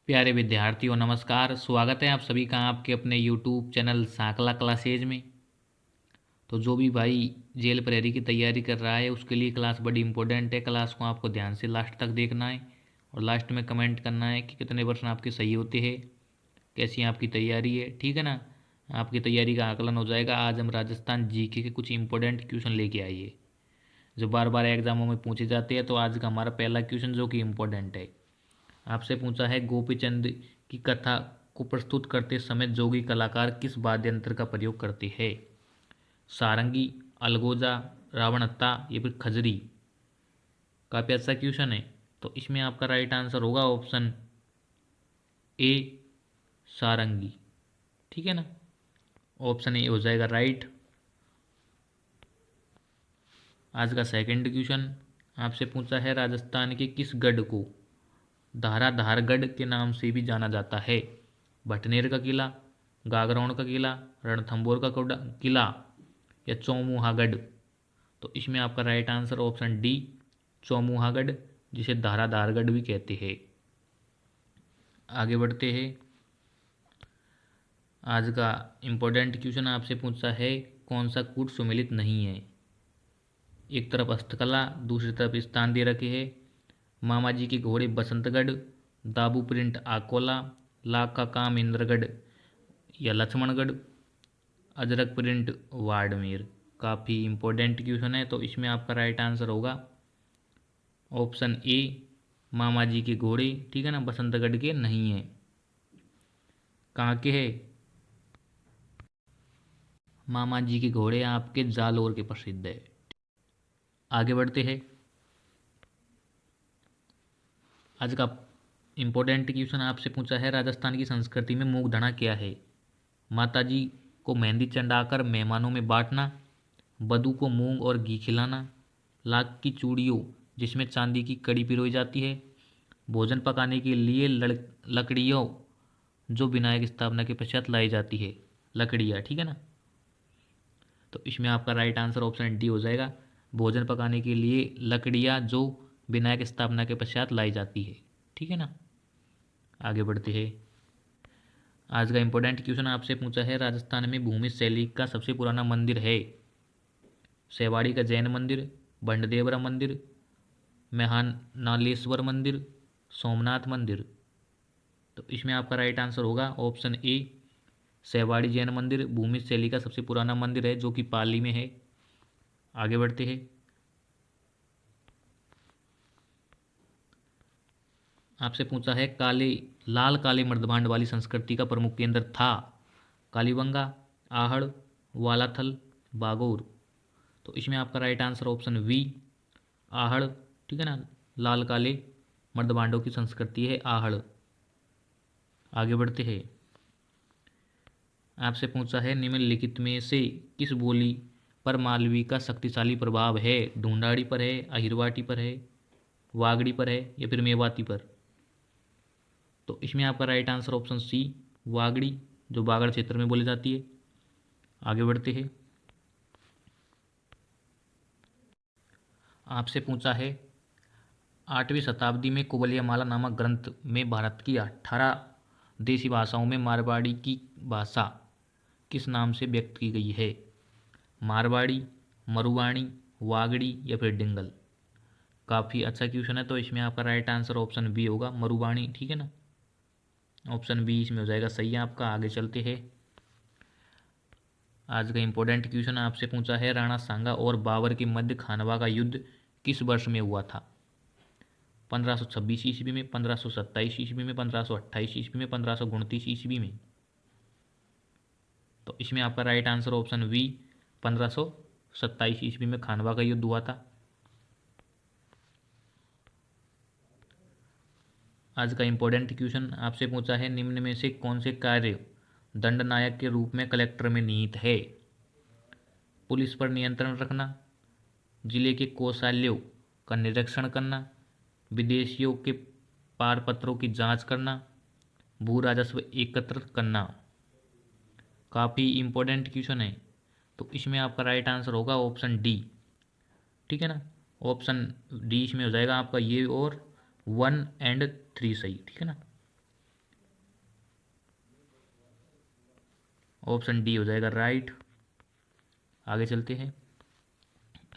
प्यारे विद्यार्थियों नमस्कार। स्वागत है आप सभी का आपके अपने यूट्यूब चैनल सांकला क्लासेज में। तो जो भी भाई जेल प्रहरी की तैयारी कर रहा है उसके लिए क्लास बड़ी इंपॉर्टेंट है। क्लास को आपको ध्यान से लास्ट तक देखना है और लास्ट में कमेंट करना है कि कितने प्रश्न आपके सही होते हैं, कैसी आपकी तैयारी है। ठीक है ना। आपकी तैयारी का आकलन हो जाएगा। आज हम राजस्थान जीके के कुछ इंपॉर्टेंट क्वेश्चन लेके आइए जो बार बार एग्जामों में पूछे जाते हैं। तो आज का हमारा पहला क्वेश्चन जो कि इम्पोर्टेंट है, आपसे पूछा है गोपीचंद की कथा को प्रस्तुत करते समय जोगी कलाकार किस वाद्य यंत्र का प्रयोग करते हैं? सारंगी, अलगोजा, रावणत्ता या फिर खजरी। काफ़ी अच्छा क्वेश्चन है। तो इसमें आपका राइट आंसर होगा ऑप्शन ए, सारंगी। ठीक है ना। ऑप्शन ए हो जाएगा राइट। आज का सेकंड क्वेश्चन आपसे पूछा है राजस्थान के किस गढ़ को धाराधारगढ़ के नाम से भी जाना जाता है? भटनेर का किला, गागरोन का किला, रणथंभौर का किला या चौमुहागढ़। तो इसमें आपका राइट आंसर ऑप्शन डी, चौमुहागढ़, जिसे धाराधारगढ़ भी कहते हैं। आगे बढ़ते हैं। आज का इम्पोर्टेंट क्वेश्चन आपसे पूछा है कौन सा कूट सुमेलित नहीं है? एक तरफ हस्तकला, दूसरी तरफ स्थान दे रखे हैं। मामा जी के घोड़े बसंतगढ़, दाबू प्रिंट आकोला, लाख का काम इंद्रगढ़ या लक्ष्मणगढ़, अजरक प्रिंट वाड़मेर। काफ़ी इम्पोर्टेंट क्वेश्चन है। तो इसमें आपका राइट आंसर होगा ऑप्शन ए, मामा जी के घोड़े। ठीक है ना, बसंतगढ़ के नहीं है। कहाँ के है? मामा जी के घोड़े आपके जालौर के प्रसिद्ध है। आगे बढ़ते हैं। आज का इम्पोर्टेंट क्वेश्चन आपसे पूछा है राजस्थान की संस्कृति में मूंगधना क्या है? माताजी को मेहंदी चढ़ाकर मेहमानों में बांटना, बधू को मूंग और घी खिलाना, लाख की चूड़ियों जिसमें चांदी की कड़ी पिरोई जाती है, भोजन पकाने के लिए लकड़ियों जो विनायक स्थापना के पश्चात लाई जाती है, लकड़ियाँ। ठीक है ना। तो इसमें आपका राइट आंसर ऑप्शन डी हो जाएगा, भोजन पकाने के लिए लकड़ियाँ जो विनायक स्थापना के पश्चात लाई जाती है। ठीक है ना। आगे बढ़ते हैं। आज का इम्पोर्टेंट क्वेश्चन आपसे पूछा है राजस्थान में भूमि शैली का सबसे पुराना मंदिर है? सेवाड़ी का जैन मंदिर, बंडदेवरा मंदिर, महानालेश्वर मंदिर, सोमनाथ मंदिर। तो इसमें आपका राइट आंसर होगा ऑप्शन ए, सेवाड़ी जैन मंदिर भूमि शैली का सबसे पुराना मंदिर है जो कि पाली में है। आगे बढ़ते हैं। आपसे पूछा है काले लाल काले मर्दभांड वाली संस्कृति का प्रमुख केंद्र था? कालीबंगा, आहड़, वालाथल, बागोर। तो इसमें आपका right answer option V, Ahar. ठीक है ना। लाल काले मर्दभांडों की संस्कृति है आहड़। आगे बढ़ते हैं। आपसे पूछा है निम्नलिखित में से किस बोली पर मालवी का शक्तिशाली प्रभाव है? ढूंढाड़ी पर है, अहिरवाटी पर है, वागड़ी पर है या फिर मेवाती पर। तो इसमें आपका right answer option C, Wagdi, जो बागड़ क्षेत्र में बोली जाती है। आगे बढ़ते हैं। आपसे पूछा है 8वीं शताब्दी में कुबलियामाला नामक ग्रंथ में भारत की 18 देसी भाषाओं में मारवाड़ी की भाषा किस नाम से व्यक्त की गई है? मारवाड़ी, मरुवाणी, वागड़ी या फिर डिंगल। काफ़ी अच्छा क्वेश्चन है। तो इसमें आपका राइट आंसर ऑप्शन बी होगा, मरुवाणी। ठीक है ना। ऑप्शन बी इसमें हो जाएगा सही है आपका। आगे चलते हैं। आज का इंपॉर्टेंट क्वेश्चन आपसे पूछा है राणा सांगा और बाबर के मध्य खानवा का युद्ध किस वर्ष में हुआ था? 1526 ईस्वी में, 1527 ईस्वी में, 1528 ईस्वी में, 1529 ईस्वी में। तो इसमें आपका राइट आंसर ऑप्शन वी, 1527 ईस्वी में खानवा का युद्ध हुआ था। आज का इम्पोर्टेंट क्वेश्चन आपसे पूछा है निम्न में से कौन से कार्य दंडनायक के रूप में कलेक्टर में निहित है? पुलिस पर नियंत्रण रखना, जिले के कोषालयों का निरीक्षण करना, विदेशियों के पारपत्रों की जांच करना, भू राजस्व एकत्र करना। काफ़ी इम्पोर्टेंट क्वेश्चन है। तो इसमें आपका राइट आंसर होगा ऑप्शन डी। ठीक है ना। ऑप्शन डी इसमें हो जाएगा आपका ये और 1 और 3 सही। ठीक है ना। ऑप्शन डी हो जाएगा राइट। आगे चलते हैं।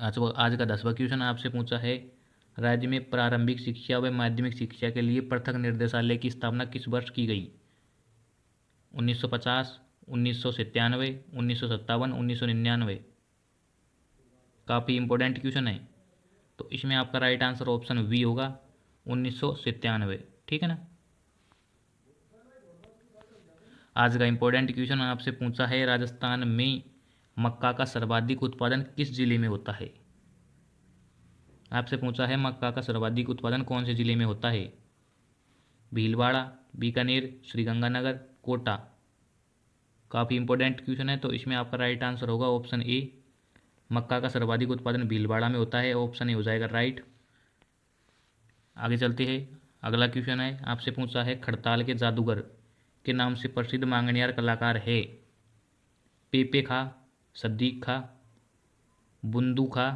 आज का 10वां क्वेश्चन आपसे पूछा है, राज्य में प्रारंभिक शिक्षा व माध्यमिक शिक्षा के लिए पृथक निर्देशालय की स्थापना किस वर्ष की गई? 1950, 1997, 1957, 1999। काफ़ी इंपॉर्टेंट क्वेश्चन है। तो इसमें आपका राइट आंसर ऑप्शन वी होगा, 1997। ठीक है ना। आज का इंपॉर्टेंट क्वेश्चन आपसे पूछा है, राजस्थान में मक्का का सर्वाधिक उत्पादन किस जिले में होता है? आपसे पूछा है मक्का का सर्वाधिक उत्पादन कौन से जिले में होता है? भीलवाड़ा, बीकानेर, श्रीगंगानगर, कोटा। काफ़ी इंपॉर्टेंट क्वेश्चन है। तो इसमें आपका राइट आंसर होगा ऑप्शन ए, मक्का का सर्वाधिक उत्पादन भीलवाड़ा में होता है। ऑप्शन ए हो जाएगा राइट। आगे चलते हैं। अगला क्वेश्चन है, आपसे पूछा है, खड़ताल के जादूगर के नाम से प्रसिद्ध मांगनियार कलाकार है? पेपे खा, सद्दीक खा, बुंदू खा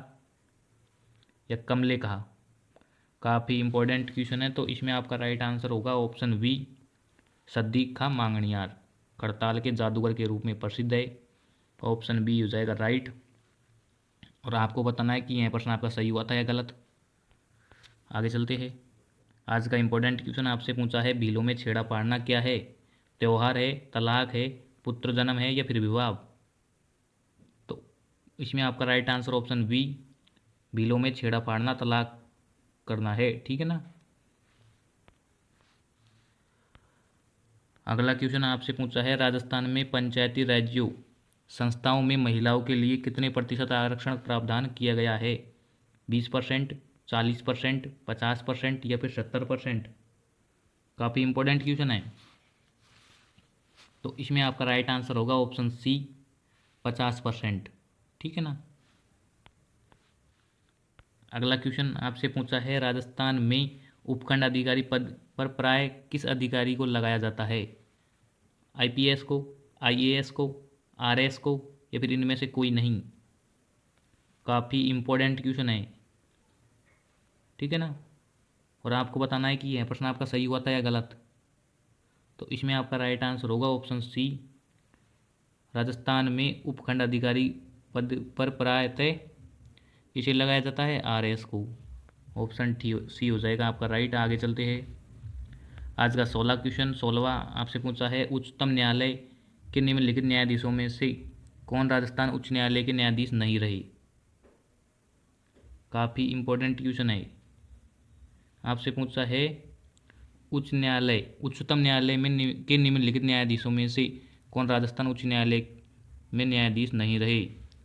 या कमले खा। काफ़ी इंपॉर्टेंट क्वेश्चन है। तो इसमें आपका राइट आंसर होगा ऑप्शन वी, सद्दीक खा मांगनियार खड़ताल के जादूगर के रूप में प्रसिद्ध है। ऑप्शन बी हो जाएगा राइट। और आपको बताना है कि यह प्रश्न आपका सही हुआ था या गलत। आगे चलते हैं। आज का इंपॉर्टेंट क्वेश्चन आपसे पूछा है, भीलों में छेड़ा पाड़ना क्या है? त्योहार है, तलाक है, पुत्र जन्म है या फिर विवाह। तो इसमें आपका राइट आंसर ऑप्शन बी, भीलों में छेड़ा पाड़ना तलाक करना है। ठीक है ना। अगला क्वेश्चन आपसे पूछा है, राजस्थान में पंचायती राज्यों संस्थाओं में महिलाओं के लिए कितने प्रतिशत आरक्षण प्रावधान किया गया है? 20%, 40%, 50% या फिर 70%। काफ़ी इंपॉर्टेंट क्वेश्चन है। तो इसमें आपका राइट आंसर होगा ऑप्शन सी, 50%। ठीक है ना। अगला क्वेश्चन आपसे पूछा है, राजस्थान में उपखंड अधिकारी पद पर प्राय किस अधिकारी को लगाया जाता है? आईपीएस को, आईएएस को, आरएस को या फिर इनमें से कोई नहीं। काफ़ी इंपॉर्टेंट क्वेश्चन है। ठीक है ना। और आपको बताना है कि यह प्रश्न आपका सही हुआ था या गलत। तो इसमें आपका राइट आंसर होगा ऑप्शन सी, राजस्थान में उपखंड अधिकारी पद पर प्रायतः इसे लगाया जाता है आरएस को। ऑप्शन सी हो जाएगा आपका राइट। आगे चलते हैं। आज का 16 क्वेश्चन 16वां आपसे पूछा है, उच्चतम न्यायालय के निम्नलिखित न्यायाधीशों में से कौन राजस्थान उच्च न्यायालय के न्यायाधीश नहीं रहे? काफ़ी इंपॉर्टेंट क्वेश्चन है। आपसे पूछा है, उच्चतम न्यायालय में के निम्नलिखित न्यायाधीशों में से कौन राजस्थान उच्च न्यायालय में न्यायाधीश नहीं रहे?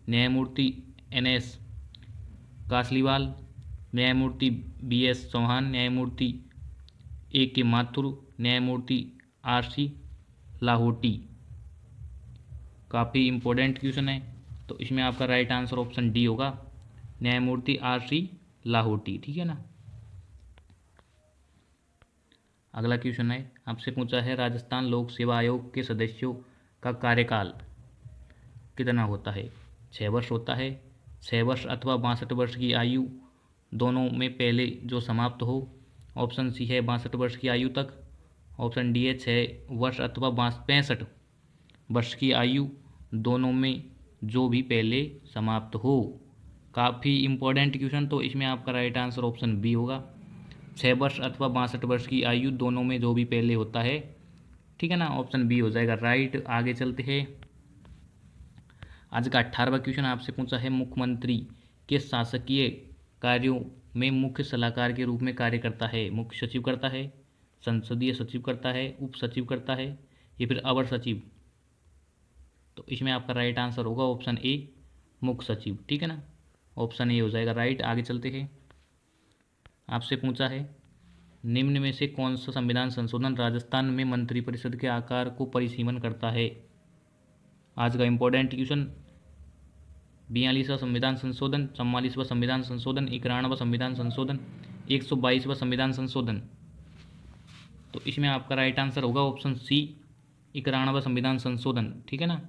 न्यायमूर्ति NS कासलीवाल, न्यायमूर्ति BS चौहान, न्यायमूर्ति AK माथुर, न्यायमूर्ति RC लाहोटी। काफ़ी इंपॉर्टेंट क्वेश्चन है। तो इसमें आपका राइट आंसर ऑप्शन डी होगा, न्यायमूर्ति RC लाहोटी। ठीक है ना। अगला क्वेश्चन है, आपसे पूछा है, राजस्थान लोक सेवा आयोग के सदस्यों का कार्यकाल कितना होता है? 6 वर्ष होता है, 6 वर्ष अथवा 62 वर्ष की आयु दोनों में पहले जो समाप्त हो। ऑप्शन सी है 62 वर्ष की आयु तक। ऑप्शन डी है 6 वर्ष अथवा 65 वर्ष की आयु दोनों में जो भी पहले समाप्त हो। काफ़ी इंपॉर्टेंट क्वेश्चन। तो इसमें आपका राइट आंसर ऑप्शन बी होगा, 6 वर्ष अथवा 62 वर्ष की आयु दोनों में जो भी पहले होता है। ठीक है ना। ऑप्शन बी हो जाएगा राइट। आगे चलते हैं। आज का 18वां क्वेश्चन आपसे पूछा है, मुख्यमंत्री के शासकीय कार्यों में मुख्य सलाहकार के रूप में कार्य करता है? मुख्य सचिव करता है, संसदीय सचिव करता है, उप सचिव करता है या फिर अवर सचिव। तो इसमें आपका राइट आंसर होगा ऑप्शन ए, मुख्य सचिव। ठीक है ना। ऑप्शन ए हो जाएगा राइट। आगे चलते हैं। आपसे पूछा है, निम्न में से कौन सा संविधान संशोधन राजस्थान में मंत्रिपरिषद के आकार को परिसीमन करता है? आज का इंपॉर्टेंट क्वेश्चन, 42वां संविधान संशोधन, 44वां संविधान संशोधन, 91वां संविधान संशोधन, 122वां संविधान संशोधन। तो इसमें आपका राइट आंसर होगा ऑप्शन सी, 91वां संविधान संशोधन। ठीक है ना,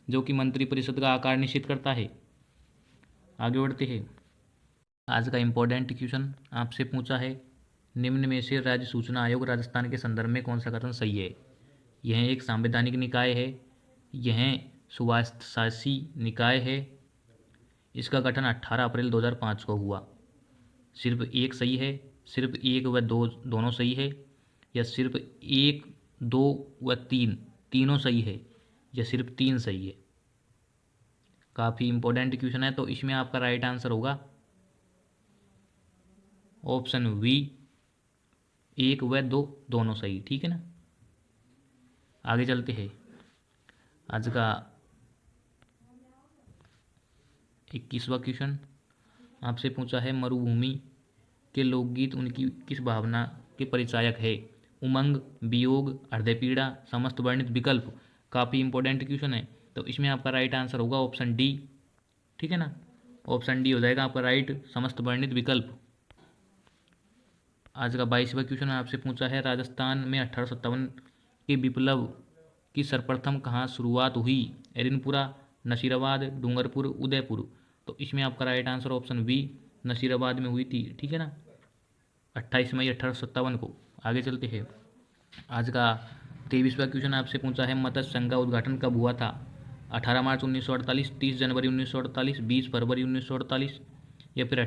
जो कि मंत्रिपरिषद का आकार निश्चित करता है। आगे बढ़ते हैं। आज का इंपॉर्टेंट क्वेश्चन आपसे पूछा है, निम्न में से राज्य सूचना आयोग राजस्थान के संदर्भ में कौन सा कथन सही है? यह एक संवैधानिक निकाय है, यह स्वायत्तशासी निकाय है। इसका गठन 18 अप्रैल 2005 को हुआ। सिर्फ एक सही है, सिर्फ एक व दो दोनों सही है, या सिर्फ एक, दो व तीन तीनों सही है, या सिर्फ तीन सही है। काफ़ी इंपॉर्टेंट क्वेश्चन है। तो इसमें आपका राइट आंसर होगा ऑप्शन वी, एक व दो दोनों सही। ठीक है ना। आगे चलते हैं। आज का 21वां क्वेश्चन आपसे पूछा है, मरुभूमि के लोकगीत उनकी किस भावना के परिचायक है? उमंग, वियोग, हृदय पीड़ा, समस्त वर्णित विकल्प। काफ़ी इंपॉर्टेंट क्वेश्चन है। तो इसमें आपका राइट आंसर होगा ऑप्शन डी। ठीक है ना। ऑप्शन डी हो जाएगा आपका राइट, समस्त वर्णित विकल्प। आज का 22वां क्वेश्चन आपसे पूछा है, राजस्थान में 1857 के विप्लव की सर्वप्रथम कहाँ शुरुआत हुई? एरिनपुरा, नसीराबाद, डूंगरपुर, उदयपुर। तो इसमें आपका right answer option B, Nasirabad में हुई थी। ठीक है ना, 28 मई 1857 को। आगे चलते हैं। आज का 23वां क्वेश्चन आपसे पूछा है, मत्स्य संघ का उद्घाटन कब हुआ था? 18 मार्च 1948, 30 जनवरी 1948, 20 फरवरी 1948, या फिर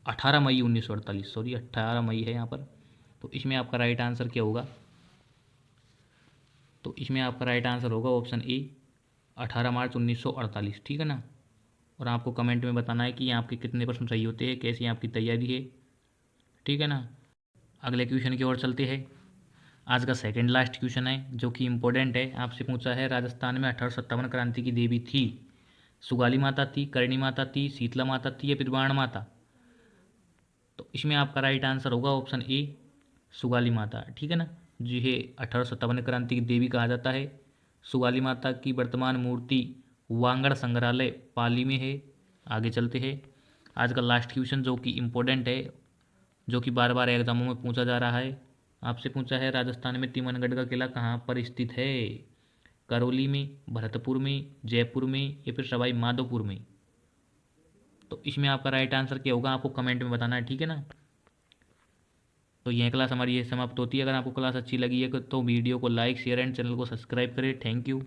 18 मई 1948। सॉरी, 18 मई है यहाँ पर। तो इसमें आपका राइट आंसर क्या होगा? तो इसमें आपका राइट आंसर होगा ऑप्शन ए, 18 मार्च 1948। ठीक है ना। और आपको कमेंट में बताना है कि आपके कितने प्रश्न सही होते हैं, कैसी आपकी तैयारी है। ठीक है ना। अगले क्वेश्चन की ओर चलते हैं। आज का सेकंड लास्ट क्वेश्चन है जो कि इम्पोर्टेंट है। आपसे पूछा है, राजस्थान में 1857 क्रांति की देवी थी? सुगाली माता थी, करणी माता थी, शीतला माता थी, या फिर बाण माता? तो इसमें आपका राइट आंसर होगा ऑप्शन ए, सुगाली माता। ठीक है ना। जिसे 1857 क्रांति की देवी कहा जाता है। सुगाली माता की वर्तमान मूर्ति वांगड़ संग्रहालय पाली में है। आगे चलते हैं। आज का लास्ट क्वेश्चन जो कि इम्पोर्टेंट है, जो कि बार बार एग्जामों में पूछा जा रहा है। आपसे पूछा है, राजस्थान में तिमनगढ़ का किला कहाँ पर स्थित है? करौली में, भरतपुर में, जयपुर में, या फिर सवाई माधोपुर में? तो इसमें आपका राइट आंसर क्या होगा, आपको कमेंट में बताना है। ठीक है ना। तो यह क्लास हमारी ये समाप्त होती है। अगर आपको क्लास अच्छी लगी है तो वीडियो को लाइक, शेयर एंड चैनल को सब्सक्राइब करें। Thank you.